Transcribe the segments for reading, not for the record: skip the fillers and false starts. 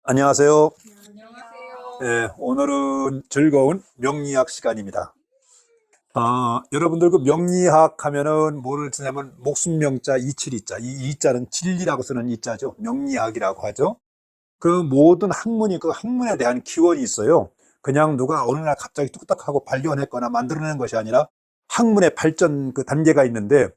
안녕하세요. 안녕하세요. 오늘은 즐거운 명리학 시간입니다. 여러분들 그 명리학 하면은 뭐를 쓰냐면 목숨 명자 이칠이자, 이 이자는 진리라고 쓰는 이자죠. 명리학이라고 하죠. 그 모든 학문이 그 학문에 대한 기원이 있어요. 그냥 누가 어느 날 갑자기 뚝딱하고 발견했거나 만들어낸 것이 아니라 학문의 발전 그 단계가 있는데,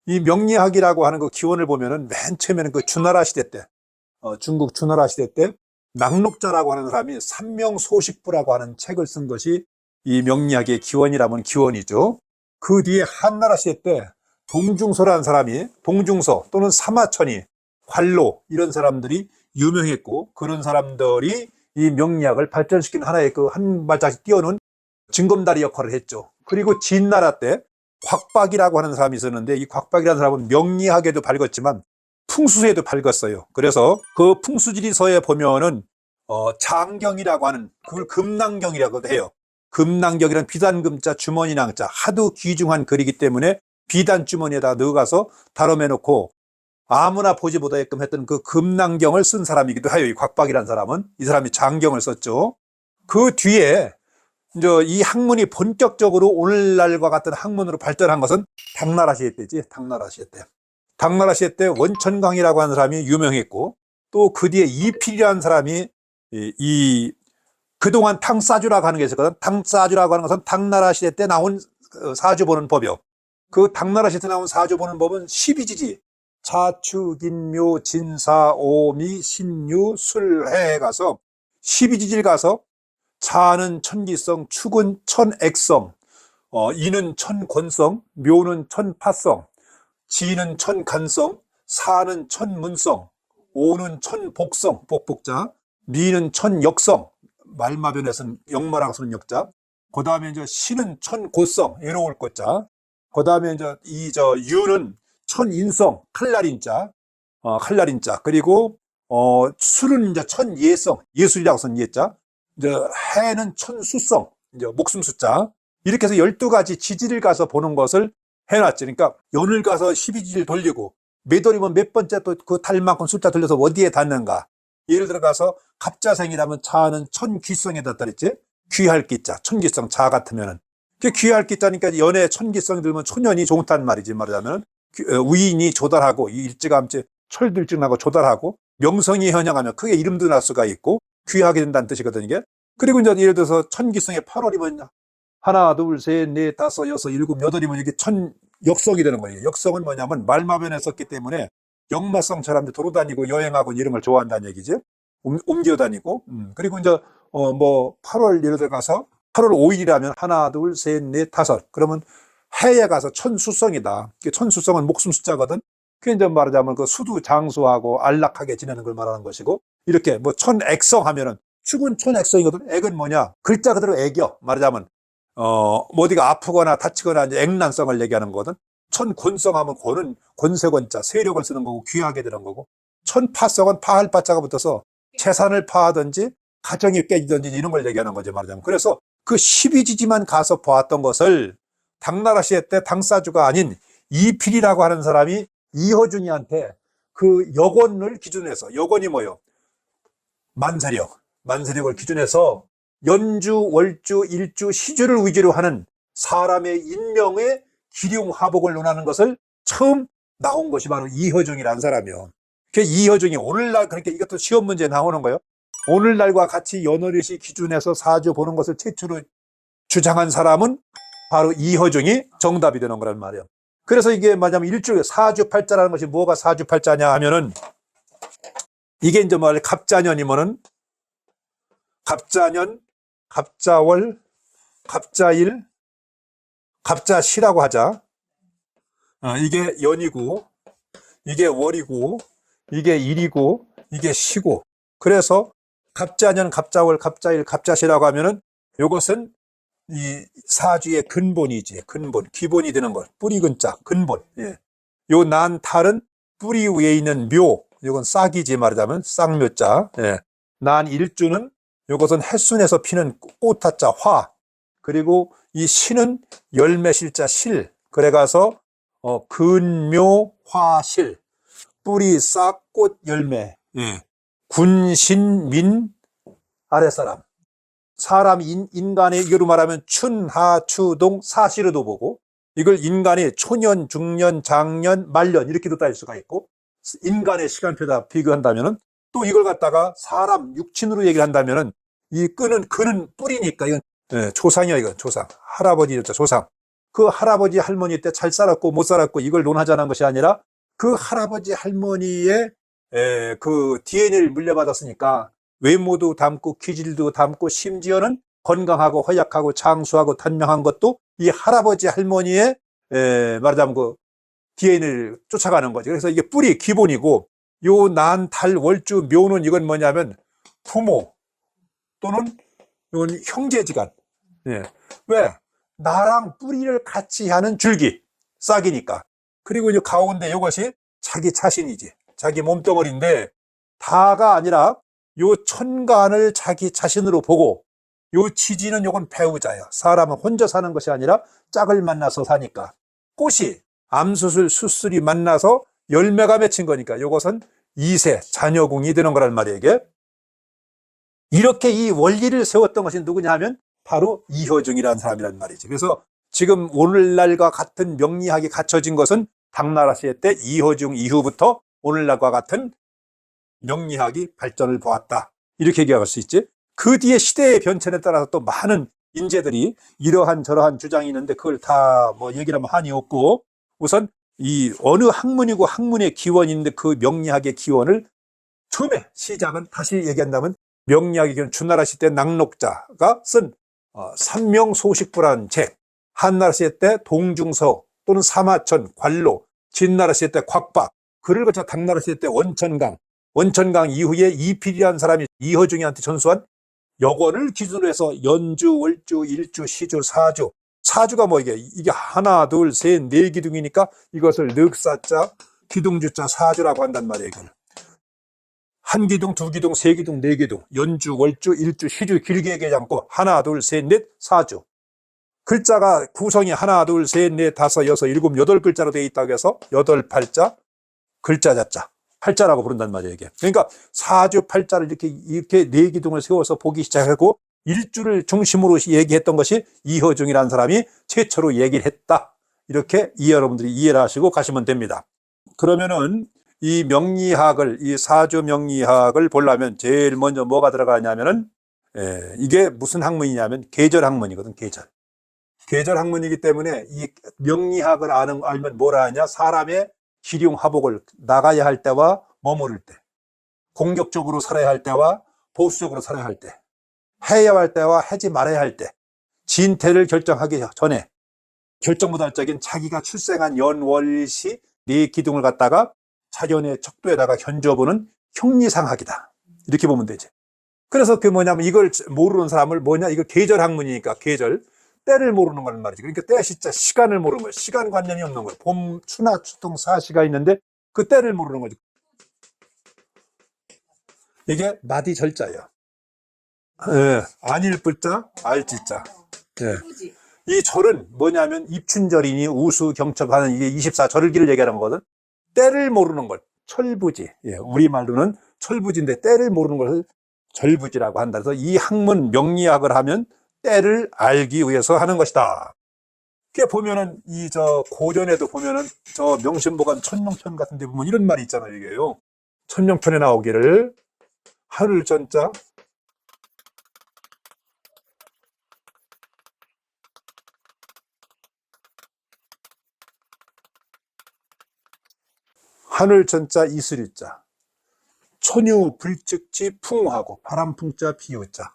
이 명리학이라고 하는 그 기원을 보면은 맨 처음에는 그 주나라 시대 때, 중국 주나라 시대 때 낙록자라고 하는 사람이 삼명소식부라고 하는 책을 쓴 것이 이 명리학의 기원이라면 기원이죠. 그 뒤에 한나라 시대 때 동중서라는 사람이, 동중서 또는 사마천이, 관로, 이런 사람들이 유명했고, 그런 사람들이 이 명리학을 발전시킨 하나의 그 한 발짝씩 뛰어놓은 징검다리 역할을 했죠. 그리고 진나라 때 곽박이라고 하는 사람이 있었는데, 이 곽박이라는 사람은 명리학에도 밝았지만 풍수에도 밝았어요. 그래서 그 풍수지리서에 보면은 장경이라고 하는, 그걸 금낭경이라고도 해요. 금낭경이란 비단금자 주머니낭자, 하도 귀중한 글이기 때문에 비단 주머니에다 넣어가서 다뤄매 놓고 아무나 보지 못하게끔 했던 그 금낭경을 쓴 사람이기도 해요. 이 곽박이라는 사람은. 이 사람이 장경을 썼죠. 그 뒤에 이제 이 학문이 본격적으로 오늘날과 같은 학문으로 발전한 것은 당나라 시대 때지. 당나라 시대 때. 당나라 시대 때 원천광이라고 하는 사람이 유명했고, 또 그 뒤에 이필이라는 사람이 그동안 탕사주라고 하는 게 있었거든. 탕사주라고 하는 것은 당나라 시대 때 나온 사주 보는 법이요. 그 당나라 시대 때 나온 사주 보는 법은 12지지. 자축인묘 진사오미 신유 술해 가서 12지지를 가서 자는 천기성, 축은 천액성, 이는 천권성, 묘는 천파성, 지는 천간성, 사는 천문성, 오는 천복성, 복복자, 미는 천역성, 말마변에서는 역마라고 쓰는 역자, 그 다음에 이제 신은 천고성, 외로울 것자, 그 다음에 이제 유는 천인성, 칼날인자, 칼날인자, 그리고 술은 이제 천예성, 예술이라고 쓰는 예자, 이제 해는 천수성, 이제 목숨 숫자, 이렇게 해서 12가지 지지를 가서 보는 것을 해놨지. 그러니까 연을 가서 12지를 돌리고 매돌이면 몇 번째 또 그 달만큼 숫자 돌려서 어디에 닿는가. 예를 들어가서 갑자생이라면 자는 천귀성에다 따르지. 귀할 기자, 천귀성, 자 같으면은. 그 귀할 기자니까 연에 천귀성이 들면 초년이 좋다는 말이지. 말하자면 위인이 조달하고, 일찌감치 철들증나고 조달하고, 명성이 현양하면 크게 이름도 날 수가 있고 귀하게 된다는 뜻이거든요. 이게. 그리고 이제 예를 들어서 천귀성에 8월이면 하나, 둘, 셋, 넷, 다섯, 여섯, 일곱, 여덟이면 이게 천역성이 되는 거예요. 역성은 뭐냐면 말마변에 썼기 때문에 역마성처럼 돌아다니고 여행하고 이런 걸 좋아한다는 얘기지. 옮겨 다니고. 그리고 이제 8월 예를 들어가서 8월 5일이라면 하나, 둘, 셋, 넷, 다섯. 그러면 해에 가서 천수성이다. 천수성은 목숨 숫자거든. 그게 이제 말하자면 그 수두 장수하고 안락하게 지내는 걸 말하는 것이고, 이렇게 뭐 천액성 하면은 축은 천액성이거든. 액은 뭐냐? 글자 그대로 액이요. 말하자면 뭐 어디가 아프거나 다치거나 이제 액난성을 얘기하는 거거든. 천권성하면 권은 권세권자, 세력을 쓰는 거고 귀하게 되는 거고, 천파성은 파할 파자가 붙어서 재산을 파하든지 가정이 깨지든지 이런 걸 얘기하는 거죠, 말하자면. 그래서 그 12지지만 가서 보았던 것을 당나라 시대 때 당사주가 아닌 이필이라고 하는 사람이 이허중이한테 그 역원을 기준해서, 역원이 뭐요? 만세력을 기준해서 연주, 월주, 일주, 시주를 위주로 하는 사람의 인명의 기륭화복을 논하는 것을 처음 나온 것이 바로 이허중이라는 사람이요. 그 이허중이 오늘날, 그러니까 이것도 시험 문제에 나오는 거예요. 오늘날과 같이 연월일시 기준해서 사주 보는 것을 최초로 주장한 사람은 바로 이허중이 정답이 되는 거란 말이에요. 그래서 이게 뭐냐면 일주일 사주팔자라는 것이 뭐가 사주팔자냐 하면은, 이게 이제 뭐 갑자년이면은 갑자년, 갑자월, 갑자일, 갑자시라고 하자. 이게 연이고, 이게 월이고, 이게 일이고, 이게 시고. 그래서 갑자년, 갑자월, 갑자일, 갑자시라고 하면은 이것은 이 사주의 근본이지. 근본, 기본이 되는 것. 뿌리 근자, 근본. 예. 요 난탈은 뿌리 위에 있는 묘. 이건 싹이지 말하자면 쌍묘자. 예. 난 일주는 이것은 햇순에서 피는 꽃화자 화. 그리고 이 시는 열매실자 실. 그래가서 근묘 화실. 뿌리 싹 꽃 열매. 예. 군신민 아랫사람. 사람 인간의 이거로 말하면 춘하추동 사시로도 보고, 이걸 인간의 초년, 중년, 장년, 말년 이렇게도 따질 수가 있고, 인간의 시간표다 비교한다면은, 또 이걸 갖다가 사람 육친으로 얘기를 한다면은, 이 끈은 그는 뿌리니까 이건 조상이야. 이건 조상, 할아버지였죠. 조상. 그 할아버지 할머니 때 잘 살았고 못 살았고 이걸 논하자는 것이 아니라, 그 할아버지 할머니의 그 DNA를 물려받았으니까 외모도 닮고 기질도 닮고 심지어는 건강하고 허약하고 장수하고 단명한 것도 이 할아버지 할머니의 말하자면 그 DNA를 쫓아가는 거죠. 그래서 이게 뿌리 기본이고, 요 난, 달, 월주, 묘는 이건 뭐냐면 부모 또는 이건 형제지간. 예. 왜? 나랑 뿌리를 같이 하는 줄기, 싹이니까. 그리고 이제 가운데 이것이 자기 자신이지. 자기 몸뚱어리인데, 다가 아니라 요 천간을 자기 자신으로 보고, 요 지지는 요건 배우자야. 사람은 혼자 사는 것이 아니라 짝을 만나서 사니까. 꽃이 암수술, 수술이 만나서 열매가 맺힌 거니까 요것은 이세, 자녀궁이 되는 거란 말이에요, 이게. 이렇게 이 원리를 세웠던 것이 누구냐 하면 바로 이효중이라는 사람이란 말이지. 그래서 지금 오늘날과 같은 명리학이 갖춰진 것은 당나라 시대 때 이효중 이후부터 오늘날과 같은 명리학이 발전을 보았다, 이렇게 얘기할 수 있지. 그 뒤에 시대의 변천에 따라서 또 많은 인재들이 이러한 저러한 주장이 있는데, 그걸 다 뭐 얘기를 하면 한이 없고, 우선 이 어느 학문이고 학문의 기원인데, 그 명리학의 기원을 처음에 시작은 다시 얘기한다면, 명리학의 기원 주나라 시대 낙록자가 쓴 삼명소식부라는 책, 한나라 시대 때 동중서 또는 사마천, 관로, 진나라 시대 때 곽박, 그를 거쳐 당나라 시대 때 원천강 이후에 이필이라는 사람이 이허중이한테 전수한 역원을 기준으로 해서 연주, 월주, 일주, 시주, 사주. 사주가 뭐 이게 하나, 둘, 셋, 네 기둥이니까 이것을 늑사자, 기둥주자, 사주라고 한단 말이에요. 이걸. 한 기둥, 두 기둥, 세 기둥, 네 기둥, 연주, 월주, 일주, 시주 길게 얘기하지 않고 하나, 둘, 셋, 넷, 사주. 글자가 구성이 하나, 둘, 셋, 넷, 다섯, 여섯, 일곱, 여덟 글자로 되어 있다고 해서 여덟 팔자, 글자 자자. 팔자라고 부른단 말이에요, 이게. 그러니까 사주 팔자를 이렇게 네 기둥을 세워서 보기 시작하고, 일주를 중심으로 얘기했던 것이 이허중이라는 사람이 최초로 얘기를 했다. 이렇게 여러분들이 이해를 하시고 가시면 됩니다. 그러면은 이 명리학을, 이 사주 명리학을 보려면 제일 먼저 뭐가 들어가냐면은, 이게 무슨 학문이냐면 계절 학문이거든, 계절. 계절 학문이기 때문에 이 명리학을 알면 뭐라 하냐, 사람의 기륭화복을 나가야 할 때와 머무를 때, 공격적으로 살아야 할 때와 보수적으로 살아야 할 때, 해야 할 때와 하지 말아야 할 때, 진퇴를 결정하기 전에 결정무달적인 자기가 출생한 연월시 네 기둥을 갖다가 자연의 척도에다가 견줘보는 형리상학이다, 이렇게 보면 되지. 그래서 그 뭐냐면 이걸 모르는 사람을 이거 계절 학문이니까 계절, 때를 모르는 거란 말이지. 그러니까 때 시자, 시간을 모르는 거예요. 시간관념이 없는 거예요. 봄, 추나, 추동, 사시가 있는데 그 때를 모르는 거지. 이게 마디절자예요. 안일 불자, 알지자. 이 절은 뭐냐면 입춘절이니 우수 경첩하는 이게 24절기를 얘기하는 거거든. 때를 모르는 걸 철부지. 우리말로는 철부지인데 때를 모르는 것을 절부지라고 한다. 그래서 이 학문 명리학을 하면 때를 알기 위해서 하는 것이다. 그게 보면은 고전에도 보면은 명심보감 천명편 같은 데 보면 이런 말이 있잖아요, 이게요. 천명편에 나오기를 하늘전자 하늘전자 이슬유자, 천유 불즉지 풍우하고 바람풍자 비유자.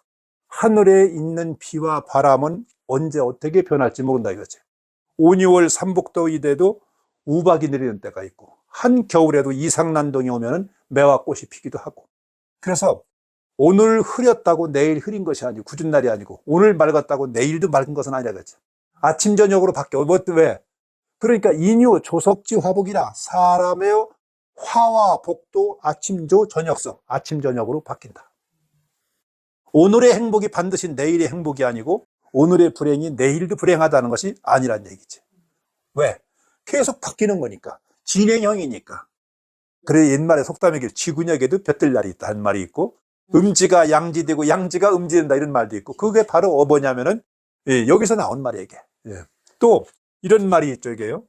하늘에 있는 비와 바람은 언제 어떻게 변할지 모른다 이거지. 5, 6월 삼복도 이대도 우박이 내리는 때가 있고, 한겨울에도 이상난동이 오면은 매화꽃이 피기도 하고. 그래서 오늘 흐렸다고 내일 흐린 것이 아니고, 굳은 날이 아니고, 오늘 맑았다고 내일도 맑은 것은 아니라 그렇지. 아침 저녁으로 바뀌어. 왜? 그러니까 인유 조석지 화복이라, 사람의 화와 복도 아침조 저녁성, 아침 저녁으로 바뀐다. 오늘의 행복이 반드시 내일의 행복이 아니고, 오늘의 불행이 내일도 불행하다는 것이 아니란 얘기지. 왜? 계속 바뀌는 거니까. 진행형이니까. 그래 옛말에 속담에 쥐구녕에도 볕들 날이 있다 한 말이 있고 음지가 양지되고 양지가 음지된다 이런 말도 있고 그게 바로 뭐냐면은 예, 여기서 나온 말이에요 이게. 예. 또 이런 말이 있죠 이게요.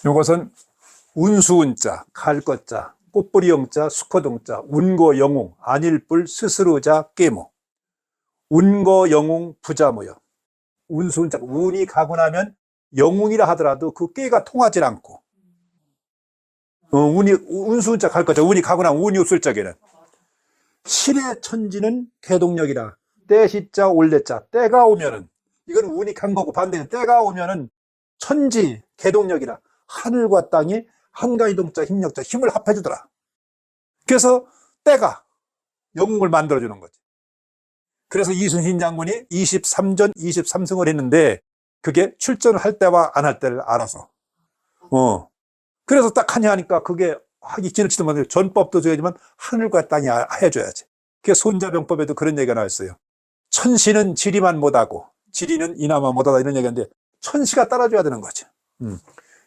이것은 운수운자, 칼것자, 꽃뿌리영자, 수커동자, 운거영웅, 안일불, 스스로자, 깨모. 운거영웅, 부자모여. 운수운자, 운이 가고 나면 영웅이라 하더라도 그 깨가 통하지 않고. 운수운자 칼것자, 운이 가고 나면 운이 없을 적에는. 실의 천지는 개동력이라. 때시자, 올래자. 때가 오면은, 이건 운이 간 거고 반대는 때가 오면은 천지, 개동력이라. 하늘과 땅이 한가위 동자 힘력자 힘을 합해주더라. 그래서 때가 영웅을 만들어주는 거지. 그래서 이순신 장군이 23전 23승을 했는데 그게 출전을 할 때와 안 할 때를 알아서. 그래서 딱 하냐 하니까 그게 지나치도 못해 전법도 줘야지만 하늘과 땅이 해줘야지. 그게 손자병법에도 그런 얘기가 나왔어요. 천시는 지리만 못하고 지리는 인하만 못하다 이런 얘기인데 천시가 따라줘야 되는 거지.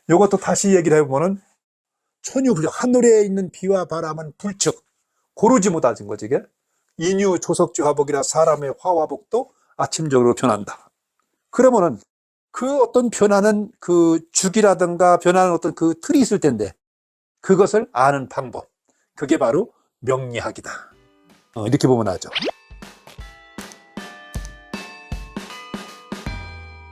이것도 다시 얘기를 해보면은 천유불력 하늘에 있는 비와 바람은 불측 고르지 못하진 거지 이게. 인유 조석주 화복이라 사람의 화화복도 아침적으로 변한다. 그러면은 그 어떤 변하는 그 주기라든가 변하는 어떤 그 틀이 있을 텐데 그것을 아는 방법 그게 바로 명리학이다. 이렇게 보면 하죠.